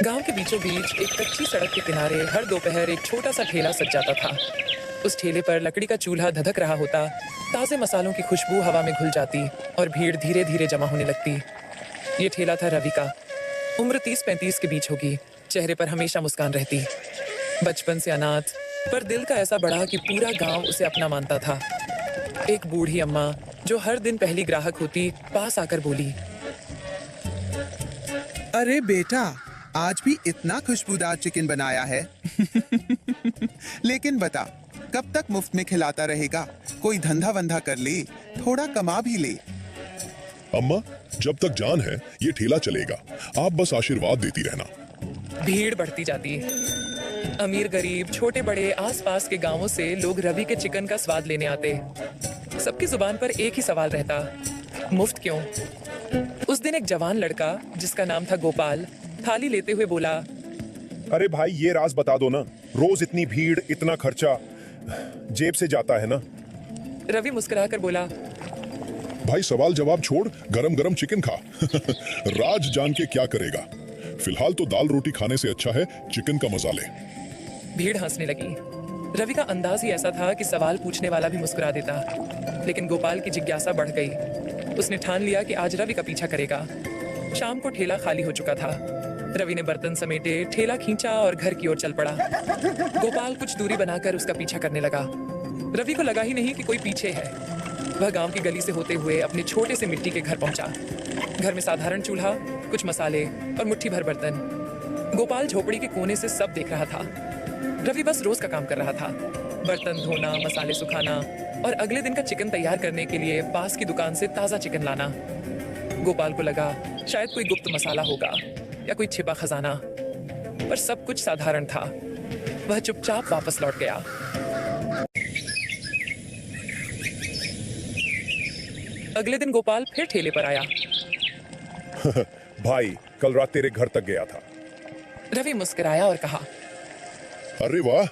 गांव के बीचों बीच एक कच्ची सड़क के किनारे हर दोपहर एक छोटा सा ठेला सज जाता था। उस ठेले पर लकड़ी का चूल्हा धधक रहा होता, ताजे मसालों की खुशबू हवा में घुल जाती और भीड़ धीरे धीरे जमा होने लगती। ये ठेला था रवि का। उम्र 30-35 के बीच होगी, चेहरे पर हमेशा मुस्कान रहती। बचपन से अनाथ, पर दिल का ऐसा बड़ा कि पूरा गांव उसे अपना मानता था। एक बूढ़ी अम्मा जो हर दिन पहली ग्राहक होती, पास आकर बोली, अरे बेटा, आज भी इतना खुशबूदार चिकन बनाया है। लेकिन बता, कब तक मुफ्त में खिलाता रहेगा? कोई धंधा वंधा कर ले, थोड़ा कमा भी ले। अम्मा, जब तक जान है ये ठेला चलेगा। आप बस आशीर्वाद देती रहना। भीड़ बढ़ती जाती। अमीर गरीब, छोटे बड़े, आसपास के गांवों से लोग रवि के चिकन का स्वाद लेने आते। सबकी जुबान पर एक ही सवाल रहता, मुफ्त क्यों? उस दिन एक जवान लड़का जिसका नाम था गोपाल, थाली लेते हुए बोला, अरे भाई, ये राज बता दो ना, रोज इतनी भीड़, इतना खर्चा जेब से जाता है ना। रवि मुस्कुराकर बोला, भाई सवाल जवाब छोड़, गरम गरम चिकन खा। राज जान के क्या करेगा? फिलहाल तो दाल रोटी खाने से अच्छा है चिकन का मजा ले। भीड़ हंसने लगी। रवि का अंदाज ही ऐसा था कि सवाल पूछने वाला भी मुस्कुरा देता। लेकिन गोपाल की जिज्ञासा बढ़ गई। उसने ठान लिया कि आज रवि का पीछा करेगा। शाम को ठेला खाली हो चुका था। रवि ने बर्तन समेटे, ठेला खींचा और घर की ओर चल पड़ा। गोपाल कुछ दूरी बनाकर उसका पीछा करने लगा। रवि को लगा ही नहीं कि कोई पीछे है। वह गांव की गली से होते हुए अपने छोटे से मिट्टी के घर पहुंचा। घर में साधारण चूल्हा, कुछ मसाले और मुट्ठी भर बर्तन। गोपाल झोपड़ी के कोने से सब देख रहा था। रवि बस रोज का काम कर रहा था, बर्तन धोना, मसाले सुखाना और अगले दिन का चिकन तैयार करने के लिए पास की दुकान से ताजा चिकन लाना। गोपाल को लगा शायद कोई गुप्त मसाला होगा या कोई छिपा खजाना, पर सब कुछ साधारण था। वह चुपचाप वापस लौट गया। अगले दिन गोपाल फिर ठेले पर आया। भाई, कल रात तेरे घर तक गया था। रवि मुस्कुराया और कहा, अरे वाह।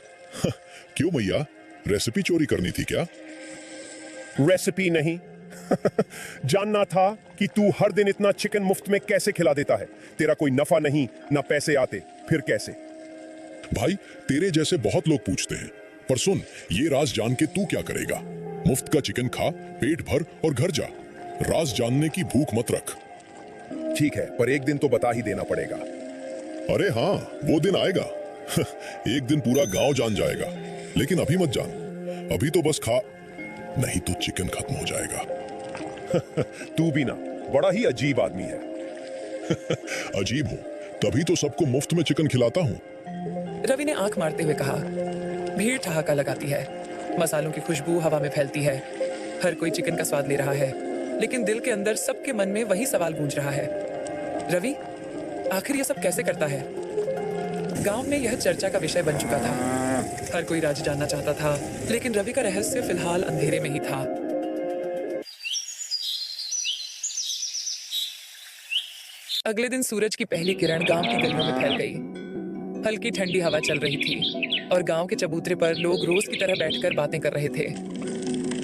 क्यों भैया, रेसिपी चोरी करनी थी क्या? रेसिपी नहीं। जानना था कि तू हर दिन इतना चिकन मुफ्त में कैसे खिला देता है। तेरा कोई नफा नहीं, ना पैसे आते, फिर कैसे? भाई, तेरे जैसे बहुत लोग पूछते हैं, पर सुन, ये राज जान के तू क्या करेगा? मुफ्त का चिकन खा, पेट भर और घर जा। राज जानने की भूख मत रख। ठीक है, पर एक दिन तो बता ही देना पड़ेगा। अरे हाँ, वो दिन आएगा। एक दिन पूरा गांव जान जाएगा। लेकिन अभी मत जान, अभी तो बस खा, नहीं तो चिकन खत्म हो जाएगा। तू भी ना, बड़ा ही अजीब आदमी है। अजीब हूँ, तभी तो सबको मुफ्त में चिकन खिलाता हूँ। रवि ने आंख मारते हुए कहा, भीड़ ठहाका लगाती है, मसालों की खुशबू हवा में फैलती है। हर कोई चिकन का स्वाद ले रहा है, लेकिन दिल के अंदर सबके मन में वही सवाल गूंज रहा है, रवि आखिर ये सब कैसे करता है? गांव में यह चर्चा का विषय बन चुका था। हर कोई राज जानना चाहता था, लेकिन रवि का रहस्य फिलहाल अंधेरे में ही था। अगले दिन सूरज की पहली किरण गांव की गलियों में फैल गई। हल्की ठंडी हवा चल रही थी और गांव के चबूतरे पर लोग रोज की तरह बैठकर बातें कर रहे थे।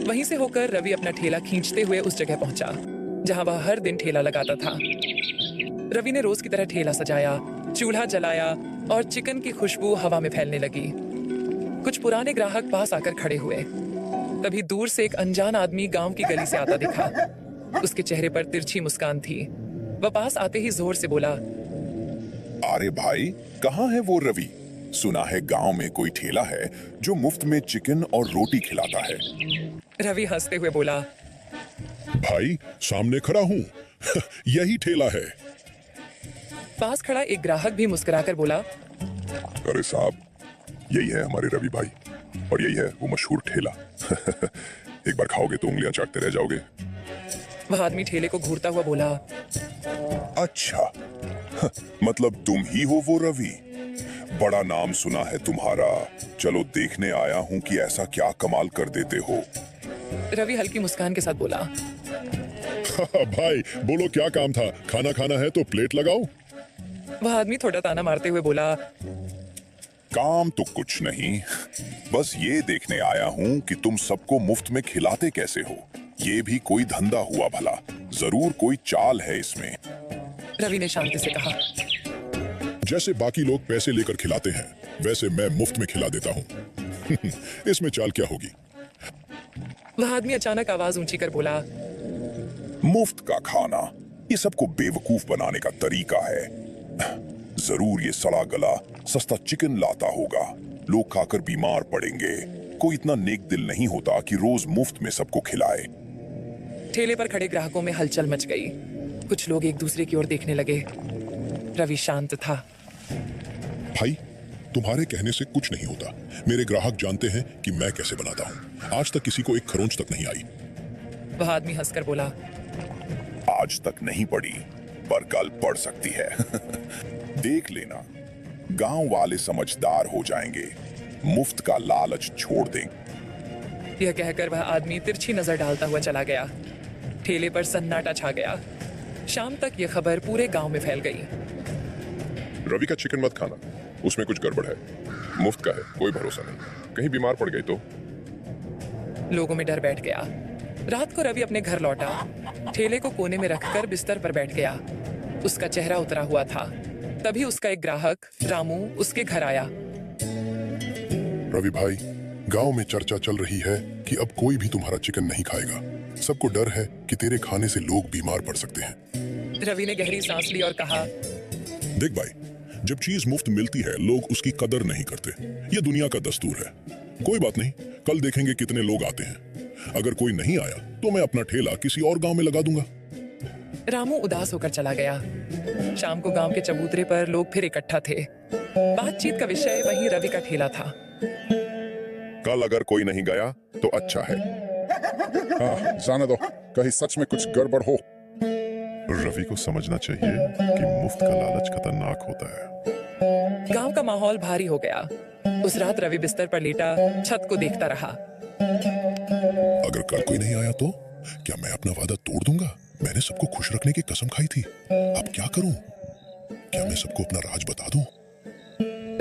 वहीं से होकर रवि अपना ठेला खींचते हुए उस जगह पहुंचा जहां वह हर दिन ठेला लगाता था। रवि ने रोज की तरह ठेला सजाया, चूल्हा जलाया और चिकन की खुशबू हवा में फैलने लगी। कुछ पुराने ग्राहक पास आकर खड़े हुए। तभी दूर से एक अनजान आदमी गांव की गली से आता दिखा। उसके चेहरे पर तिरछी मुस्कान थी। वह पास आते ही जोर से बोला, अरे भाई, कहाँ है वो रवि? सुना है गांव में कोई ठेला है जो मुफ्त में चिकन और रोटी खिलाता है। रवि हंसते हुए बोला, भाई सामने खड़ा हूँ। यही ठेला है। पास खड़ा एक ग्राहक भी मुस्कुराकर बोला, अरे साहब, यही है हमारे रवि भाई, और यही है वो मशहूर ठेला। एक बार खाओगे तो उंगलियां चाटते रह जाओगे। वह आदमी ठेले को घूरता हुआ बोला, अच्छा, मतलब तुम ही हो वो रवि? बड़ा नाम सुना है तुम्हारा। चलो देखने आया हूँ कि ऐसा क्या कमाल कर देते हो। रवि हल्की मुस्कान के साथ बोला, भाई बोलो, क्या काम था? खाना खाना है तो प्लेट लगाओ। वह आदमी थोड़ा ताना मारते हुए बोला, काम तो कुछ नहीं, बस ये देखने आया हूँ कि तुम सबको मुफ्त में खिलाते कैसे हो। ये भी कोई धंधा हुआ भला? जरूर कोई चाल है इसमें। रवि ने शांति से कहा। जैसे बाकी लोग पैसे लेकर खिलाते हैं, वैसे मैं मुफ्त में खिला देता हूँ। इसमें चाल क्या होगी? वह आदमी अचानक आवाज ऊंची कर बोला, मुफ्त का खाना ये सबको बेवकूफ बनाने का तरीका है। जरूर ये सड़ा गला सस्ता चिकन लाता होगा, लोग खाकर बीमार पड़ेंगे। कोई इतना नेक दिल नहीं होता कि रोज मुफ्त में सबको खिलाए। ठेले पर खड़े ग्राहकों में हलचल मच गई। कुछ लोग एक दूसरे की ओर देखने लगे। रवि शांत था। भाई, तुम्हारे कहने से कुछ नहीं होता। मेरे ग्राहक जानते हैं कि मैं कैसे बनाता हूँ। आज तक किसी को एक खरोंच तक नहीं आई। वह आदमी हंसकर बोला, आज तक नहीं पड़ी, पर कल पड़ सकती है। देख लेना, गांव वाले समझदार हो जाएंगे, मुफ्त का लालच छोड़ देंगे। यह कहकर वह आदमी तिरछी नजर डालता हुआ चला गया। ठेले पर सन्नाटा छा गया। शाम तक यह खबर पूरे गांव में फैल गई। रवि का चिकन मत खाना, उसमें कुछ गड़बड़ है। मुफ्त का है, कोई भरोसा नहीं, कहीं बीमार पड़ गई तो। लोगों में डर बैठ गया। रात को रवि अपने घर लौटा। ठेले को कोने में रखकर बिस्तर पर बैठ गया। उसका चेहरा उतरा हुआ था। तभी उसका एक ग्राहक रामू उसके घर आया। रवि भाई, गांव में चर्चा चल रही है कि अब कोई भी तुम्हारा चिकन नहीं खाएगा। सबको डर है कि तेरे खाने से लोग बीमार पड़ सकते हैं। रवि ने गहरी सांस ली और कहा, देख भाई, जब चीज मुफ्त मिलती है लोग उसकी कदर नहीं करते। ये दुनिया का दस्तूर है। कोई बात नहीं, कल देखेंगे कितने लोग आते हैं। अगर कोई नहीं आया तो मैं अपना ठेला किसी और गांव में लगा दूंगा। रामू उदास होकर चला गया। शाम को गांव के चबूतरे पर लोग फिर इकट्ठा थे। बातचीत का विषय वहीं रवि का ठेला था। कल अगर कोई नहीं गया तो अच्छा है। हाँ, जाने दो, कहीं सच में कुछ गड़बड़ हो। रवि को समझना चाहिए कि मुफ्त का लालच खतरनाक होता है। गांव का माहौल भारी हो गया। उस रात रवि बिस्तर पर लेटा छत को देखता रहा। अगर कल कोई नहीं आया तो क्या मैं अपना वादा तोड़ दूंगा? मैंने सबको खुश रखने की कसम खाई थी। अब क्या करूं? क्या मैं सबको अपना राज बता दूं?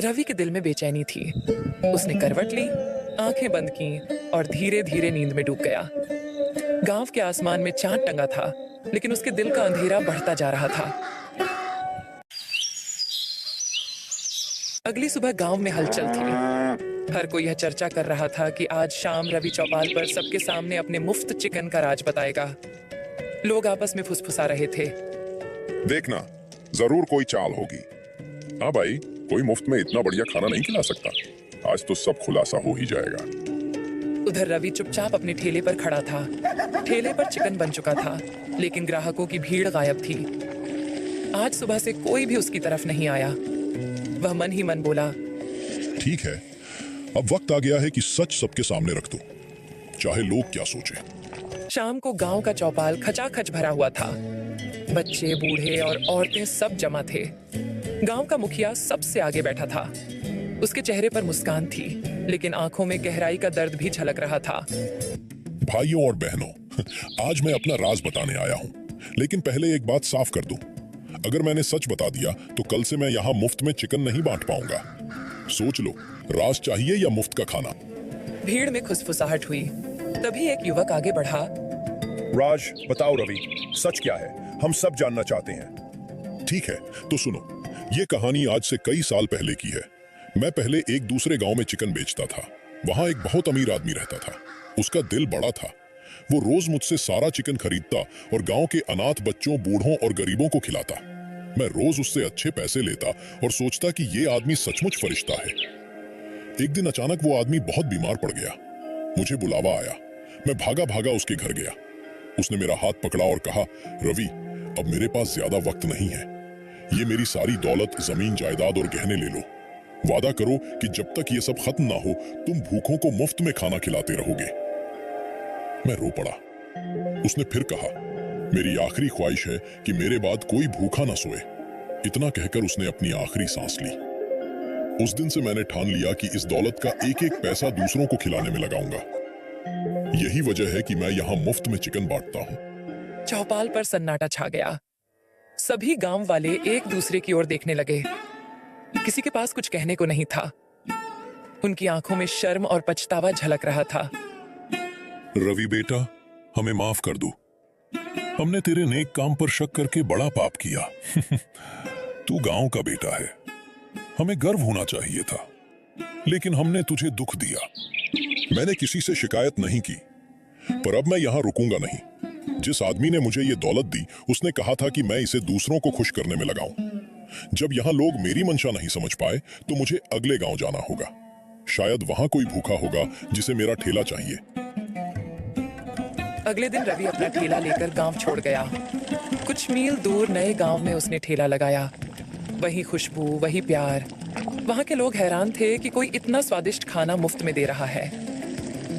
रवि के दिल में बेचैनी थी। उसने करवट ली, आंखें बंद की और धीरे धीरे नींद में डूब गया। गांव के आसमान में चांद टंगा था, लेकिन उसके दिल का अंधेरा बढ़ता जा रहा था। अगली सुबह गांव में हलचल थी। हर कोई यह चर्चा कर रहा था कि आज शाम रवि चौपाल पर सबके सामने अपने मुफ्त चिकन का राज बताएगा। लोग आपस में फुसफुसा रहे थे। देखना, जरूर कोई चाल होगी। हाँ भाई, कोई मुफ्त में इतना बढ़िया खाना नहीं खिला सकता। आज तो सब खुलासा हो ही जाएगा। उधर रवि चुपचाप अपने ठेले पर खड़ा था। ठेले पर चिकन बन चुका था, लेकिन ग्राहकों की भीड़ गायब थी। आज सुबह से कोई भी उसकी तरफ नहीं आया। वह मन ही मन बोला, ठीक है, अब वक्त आ गया है कि सच सबके सामने रख दो, चाहे लोग क्या सोचें। शाम को गांव का चौपाल खचाखच भरा हुआ था। बच्चे, बूढ़े और औरतें सब जमा थे। गांव का मुखिया सबसे आगे बैठा था। उसके चेहरे पर मुस्कान थी, लेकिन आंखों में गहराई का दर्द भी झलक रहा था। भाइयों और बहनों, आज मैं अपना राज बताने आया हूँ, लेकिन पहले एक बात साफ कर दूं। अगर मैंने सच बता दिया तो कल से मैं यहाँ मुफ्त में चिकन नहीं बांट पाऊंगा। सोच लो, राज चाहिए या मुफ्त का खाना? भीड़ में खुसफुसाहट हुई। तभी एक युवक आगे बढ़ा। राज, बताओ रवि, सच क्या है? हम सब जानना चाहते हैं। ठीक है, तो सुनो। ये कहानी आज से कई साल पहले की है। मैं पहले एक दूसरे गांव में चिकन बेचता था। वहां एक बहुत अमीर आदमी रहता था। उसका दिल बड़ा था। वो रोज मुझसे सारा चिकन खरीदता और गांव के अनाथ बच्चों, बूढ़ों और गरीबों को खिलाता। मैं रोज उससे अच्छे पैसे लेता और सोचता कि ये आदमी सचमुच फरिश्ता है। एक दिन अचानक वो आदमी बहुत बीमार पड़ गया। मुझे बुलावा आया। मैं भागा भागा उसके घर गया। उसने मेरा हाथ पकड़ा और कहा, रवि, अब मेरे पास ज्यादा वक्त नहीं है। ये मेरी सारी दौलत, जमीन जायदाद और गहने ले लो। वादा करो कि जब तक ये सब खत्म ना हो तुम भूखों को मुफ्त में खाना खिलाते रहोगे। मैं रो पड़ा। उसने फिर कहा, मेरी आखिरी ख्वाहिश है कि मेरे बाद कोई भूखा ना सोए। इतना कहकर उसने अपनी आखिरी सांस ली। उस दिन से मैंने ठान लिया कि इस दौलत का एक एक पैसा दूसरों को खिलाने में लगाऊंगा। यही वजह है कि मैं यहाँ मुफ्त में चिकन बांटता हूँ। चौपाल पर सन्नाटा छा गया। सभी गांव वाले एक दूसरे की ओर देखने लगे। किसी के पास कुछ कहने को नहीं था। उनकी आंखों में शर्म और पछतावा झलक रहा था। रवि बेटा, हमें माफ कर दो। हमने तेरे नेक काम पर शक करके बड़ा पाप किया। तू गांव का बेटा है, हमें गर्व होना चाहिए था, लेकिन हमने तुझे दुख दिया। मैंने किसी से शिकायत नहीं की, पर अब मैं यहां रुकूंगा नहीं। जिस आदमी ने मुझे ये दौलत दी, उसने कहा था कि मैं इसे दूसरों को खुश करने में लगाऊं। जब यहां लोग मेरी मंशा नहीं समझ पाए, तो मुझे अगले गांव जाना होगा। शायद वहां कोई भूखा होगा जिसे मेरा ठेला चाहिए। अगले दिन रवि अपना ठेला लेकर गांव छोड़ गया। कुछ मील दूर नए गांव में उसने ठेला लगाया। वही खुशबू, वही प्यार। वहां के लोग हैरान थे कि कोई इतना स्वादिष्ट खाना मुफ्त में दे रहा है।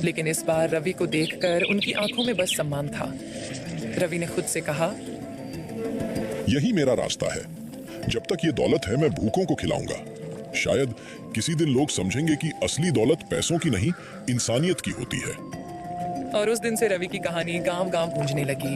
लेकिन इस बार रवि को देखकर उनकी आंखों में बस सम्मान था। रवि ने खुद से कहा, यही मेरा रास्ता है। जब तक ये दौलत है, मैं भूखों को खिलाऊंगा। शायद किसी दिन लोग समझेंगे कि असली दौलत पैसों की नहीं, इंसानियत की होती है। और उस दिन से रवि की कहानी गांव-गांव गूंजने लगी।